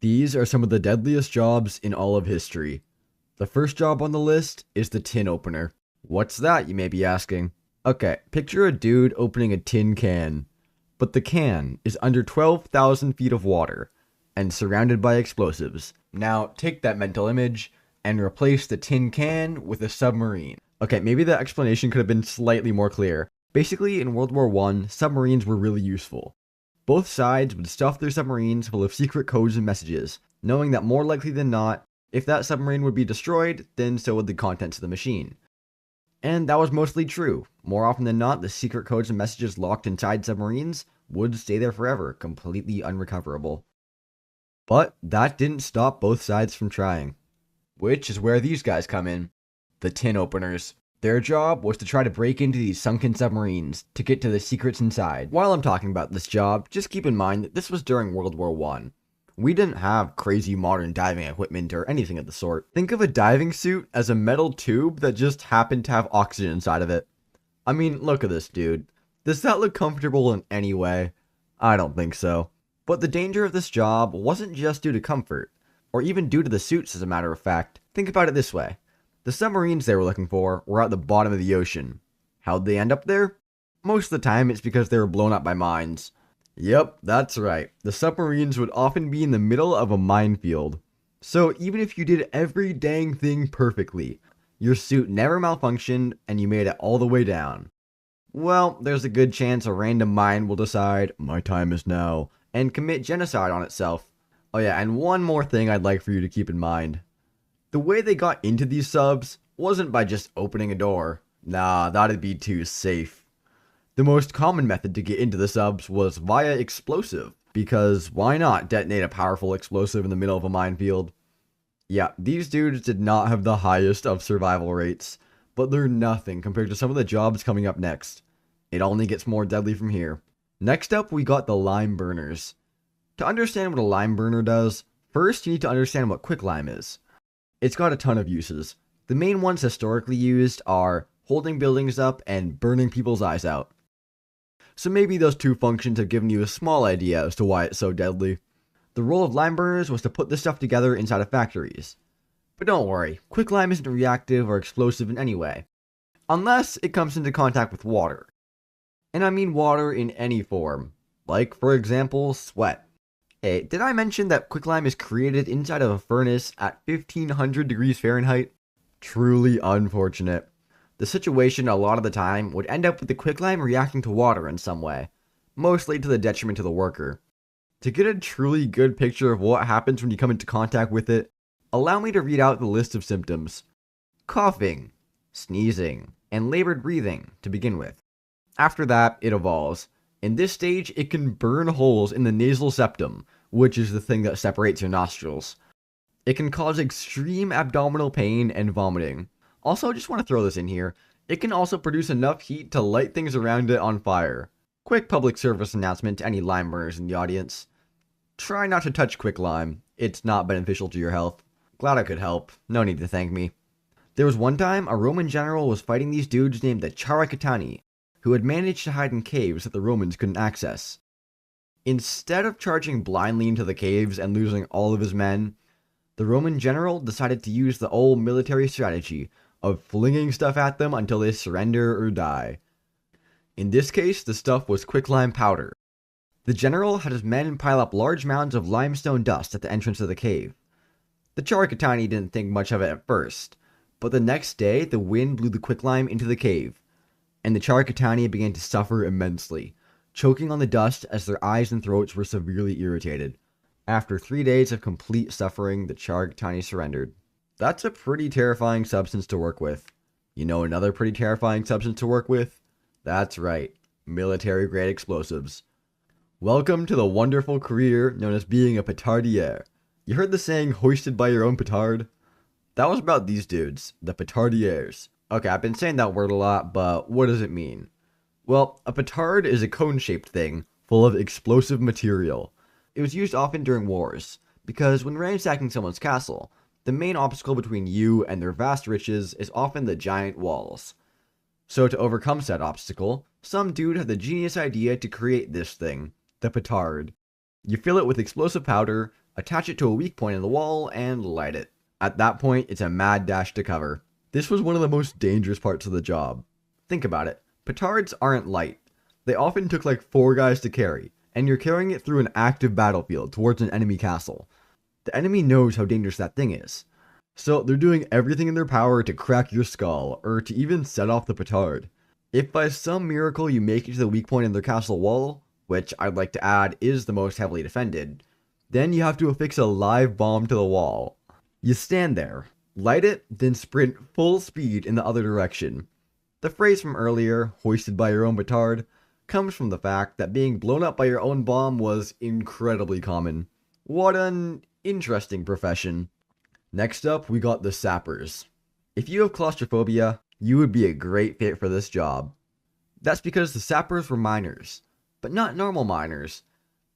These are some of the deadliest jobs in all of history. The first job on the list is the tin opener. What's that, you may be asking? Okay, picture a dude opening a tin can, but the can is under 12,000 feet of water and surrounded by explosives. Now, take that mental image and replace the tin can with a submarine. Okay, maybe the explanation could have been slightly more clear. Basically, in World War I, submarines were really useful. Both sides would stuff their submarines full of secret codes and messages, knowing that more likely than not, if that submarine would be destroyed, then so would the contents of the machine. And that was mostly true. More often than not, the secret codes and messages locked inside submarines would stay there forever, completely unrecoverable. But that didn't stop both sides from trying. Which is where these guys come in. The tin openers. Their job was to try to break into these sunken submarines to get to the secrets inside. While I'm talking about this job, just keep in mind that this was during World War I. We didn't have crazy modern diving equipment or anything of the sort. Think of a diving suit as a metal tube that just happened to have oxygen inside of it. I mean, look at this dude. Does that look comfortable in any way? I don't think so. But the danger of this job wasn't just due to comfort, or even due to the suits as a matter of fact. Think about it this way. The submarines they were looking for were at the bottom of the ocean. How'd they end up there? Most of the time it's because they were blown up by mines. Yep, that's right. The submarines would often be in the middle of a minefield. So even if you did every dang thing perfectly, your suit never malfunctioned and you made it all the way down, well, there's a good chance a random mine will decide, my time is now, and commit genocide on itself. Oh yeah, and one more thing I'd like for you to keep in mind. The way they got into these subs wasn't by just opening a door. Nah, that'd be too safe. The most common method to get into the subs was via explosive, because why not detonate a powerful explosive in the middle of a minefield? Yeah, these dudes did not have the highest of survival rates, but they're nothing compared to some of the jobs coming up next. It only gets more deadly from here. Next up, we got the lime burners. To understand what a lime burner does, first you need to understand what quicklime is. It's got a ton of uses. The main ones historically used are holding buildings up and burning people's eyes out. So maybe those two functions have given you a small idea as to why it's so deadly. The role of lime burners was to put this stuff together inside of factories. But don't worry, quicklime isn't reactive or explosive in any way. Unless it comes into contact with water. And I mean water in any form. Like, for example, sweat. Hey, did I mention that quicklime is created inside of a furnace at 1500 degrees Fahrenheit? Truly unfortunate. The situation a lot of the time would end up with the quicklime reacting to water in some way, mostly to the detriment of the worker. To get a truly good picture of what happens when you come into contact with it, allow me to read out the list of symptoms. Coughing, sneezing, and labored breathing to begin with. After that, it evolves. In this stage, it can burn holes in the nasal septum, which is the thing that separates your nostrils. It can cause extreme abdominal pain and vomiting. Also, just want to throw this in here, it can also produce enough heat to light things around it on fire. Quick public service announcement to any lime burners in the audience. Try not to touch quicklime, it's not beneficial to your health. Glad I could help, no need to thank me. There was one time a Roman general was fighting these dudes named the Characatani, who had managed to hide in caves that the Romans couldn't access. Instead of charging blindly into the caves and losing all of his men, the Roman general decided to use the old military strategy of flinging stuff at them until they surrender or die. In this case, the stuff was quicklime powder. The general had his men pile up large mounds of limestone dust at the entrance of the cave. The Characatani didn't think much of it at first, but the next day the wind blew the quicklime into the cave, and the Characatani began to suffer immensely, choking on the dust as their eyes and throats were severely irritated. After 3 days of complete suffering, the Characatani surrendered. That's a pretty terrifying substance to work with. You know another pretty terrifying substance to work with? That's right, military-grade explosives. Welcome to the wonderful career known as being a petardier. You heard the saying, hoisted by your own petard? That was about these dudes, the petardiers. Okay, I've been saying that word a lot, but what does it mean? Well, a petard is a cone-shaped thing full of explosive material. It was used often during wars, because when ransacking someone's castle, the main obstacle between you and their vast riches is often the giant walls. So to overcome said obstacle, some dude had the genius idea to create this thing, the petard. You fill it with explosive powder, attach it to a weak point in the wall, and light it. At that point, it's a mad dash to cover. This was one of the most dangerous parts of the job. Think about it. Petards aren't light. They often took like 4 guys to carry, and you're carrying it through an active battlefield towards an enemy castle. The enemy knows how dangerous that thing is. So they're doing everything in their power to crack your skull, or to even set off the petard. If by some miracle you make it to the weak point in their castle wall, which I'd like to add is the most heavily defended, then you have to affix a live bomb to the wall. You stand there, light it, then sprint full speed in the other direction. The phrase from earlier, hoisted by your own petard, comes from the fact that being blown up by your own bomb was incredibly common. What an interesting profession. Next up, we got the sappers. If you have claustrophobia, you would be a great fit for this job. That's because the sappers were miners, but not normal miners.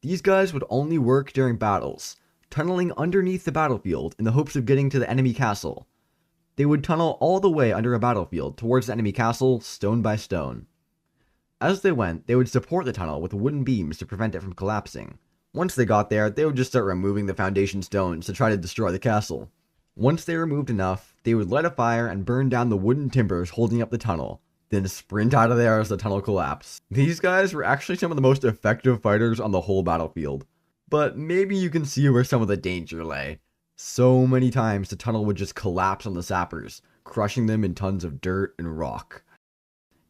These guys would only work during battles, tunneling underneath the battlefield in the hopes of getting to the enemy castle. They would tunnel all the way under a battlefield towards the enemy castle, stone by stone. As they went, they would support the tunnel with wooden beams to prevent it from collapsing. Once they got there, they would just start removing the foundation stones to try to destroy the castle. Once they removed enough, they would light a fire and burn down the wooden timbers holding up the tunnel, then sprint out of there as the tunnel collapsed. These guys were actually some of the most effective fighters on the whole battlefield. But maybe you can see where some of the danger lay. So many times the tunnel would just collapse on the sappers, crushing them in tons of dirt and rock.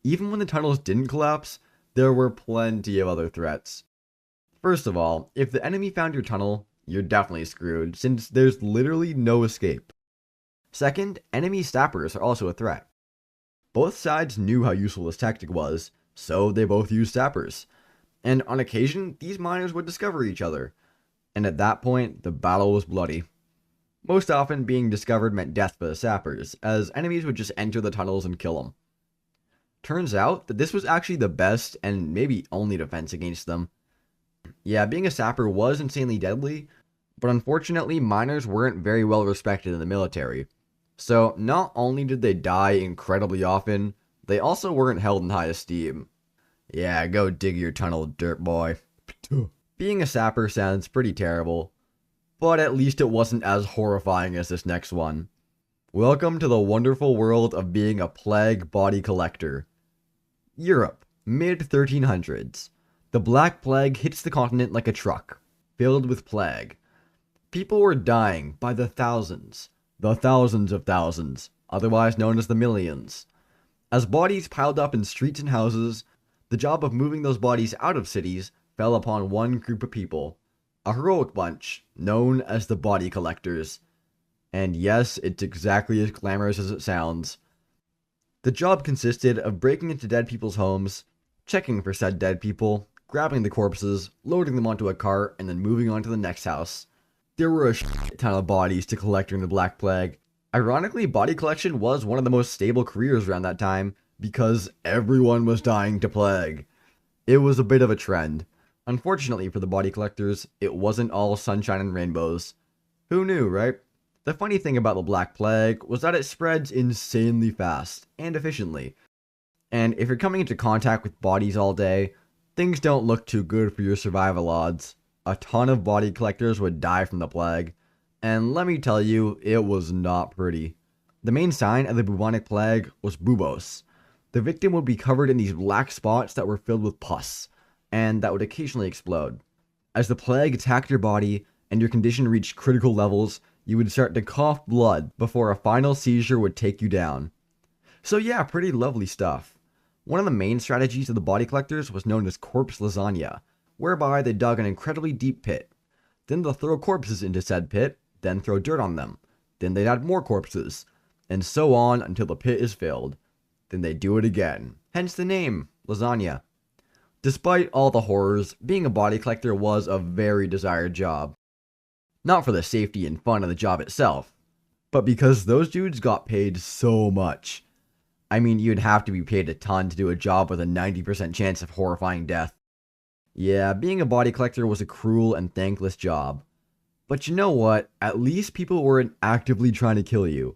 Even when the tunnels didn't collapse, there were plenty of other threats. First of all, if the enemy found your tunnel, you're definitely screwed, since there's literally no escape. Second, enemy sappers are also a threat. Both sides knew how useful this tactic was, so they both used sappers. And on occasion, these miners would discover each other. And at that point, the battle was bloody. Most often, being discovered meant death for the sappers, as enemies would just enter the tunnels and kill them. Turns out that this was actually the best and maybe only defense against them. Yeah, being a sapper was insanely deadly, but unfortunately miners weren't very well respected in the military. So not only did they die incredibly often, they also weren't held in high esteem. Yeah, go dig your tunnel, dirt boy. Being a sapper sounds pretty terrible, but at least it wasn't as horrifying as this next one. Welcome to the wonderful world of being a plague body collector. Europe, mid-1300s. The Black Plague hits the continent like a truck, filled with plague. People were dying by the thousands of thousands, otherwise known as the millions. As bodies piled up in streets and houses, the job of moving those bodies out of cities fell upon one group of people, a heroic bunch known as the body collectors. And yes, it's exactly as glamorous as it sounds. The job consisted of breaking into dead people's homes, checking for said dead people, grabbing the corpses, loading them onto a cart, and then moving on to the next house. There were a shit ton of bodies to collect during the Black Plague. Ironically, body collection was one of the most stable careers around that time, because everyone was dying to plague. It was a bit of a trend. Unfortunately for the body collectors, it wasn't all sunshine and rainbows. Who knew, right? The funny thing about the Black Plague was that it spreads insanely fast and efficiently. And if you're coming into contact with bodies all day, things don't look too good for your survival odds. A ton of body collectors would die from the plague, and let me tell you, it was not pretty. The main sign of the bubonic plague was buboes. The victim would be covered in these black spots that were filled with pus, and that would occasionally explode. As the plague attacked your body and your condition reached critical levels, you would start to cough blood before a final seizure would take you down. So yeah, pretty lovely stuff. One of the main strategies of the body collectors was known as corpse lasagna, whereby they dug an incredibly deep pit. Then they'll throw corpses into said pit, then throw dirt on them. Then they'd add more corpses, and so on until the pit is filled. Then they do it again, hence the name, lasagna. Despite all the horrors, being a body collector was a very desired job. Not for the safety and fun of the job itself, but because those dudes got paid so much. I mean, you'd have to be paid a ton to do a job with a 90% chance of horrifying death. Yeah, being a body collector was a cruel and thankless job. But you know what? At least people weren't actively trying to kill you.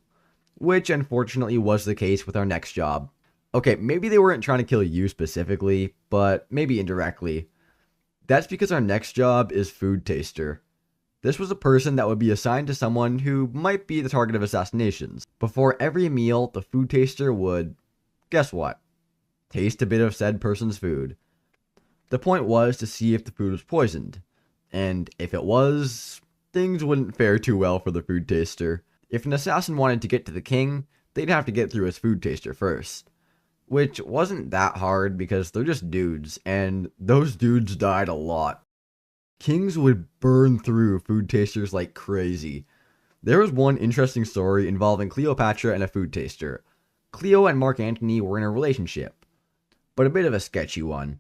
Which unfortunately was the case with our next job. Okay, maybe they weren't trying to kill you specifically, but maybe indirectly. That's because our next job is food taster. This was a person that would be assigned to someone who might be the target of assassinations. Before every meal, the food taster would, guess what? Taste a bit of said person's food. The point was to see if the food was poisoned, and if it was, things wouldn't fare too well for the food taster. If an assassin wanted to get to the king, they'd have to get through his food taster first. Which wasn't that hard because they're just dudes, and those dudes died a lot. Kings would burn through food tasters like crazy. There was one interesting story involving Cleopatra and a food taster. Cleo and Mark Antony were in a relationship, but a bit of a sketchy one.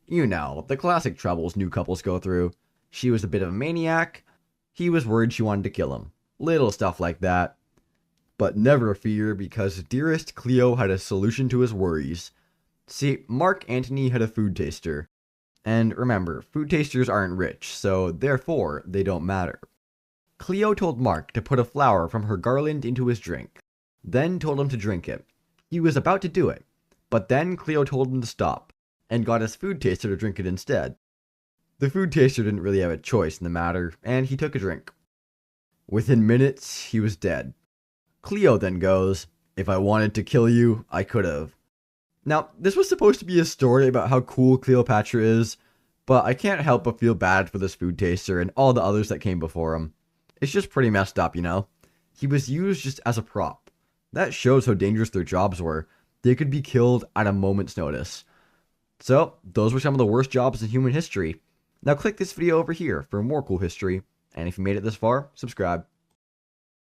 You know, the classic troubles new couples go through. She was a bit of a maniac. He was worried she wanted to kill him. Little stuff like that. But never fear, because dearest Cleo had a solution to his worries. See, Mark Antony had a food taster. And remember, food tasters aren't rich, so therefore they don't matter. Cleo told Mark to put a flower from her garland into his drink, then told him to drink it. He was about to do it, but then Cleo told him to stop, and got his food taster to drink it instead. The food taster didn't really have a choice in the matter, and he took a drink. Within minutes, he was dead. Cleo then goes, "If I wanted to kill you, I could have." Now, this was supposed to be a story about how cool Cleopatra is, but I can't help but feel bad for this food taster and all the others that came before him. It's just pretty messed up, you know? He was used just as a prop. That shows how dangerous their jobs were. They could be killed at a moment's notice. So, those were some of the worst jobs in human history. Now click this video over here for more cool history, and if you made it this far, subscribe.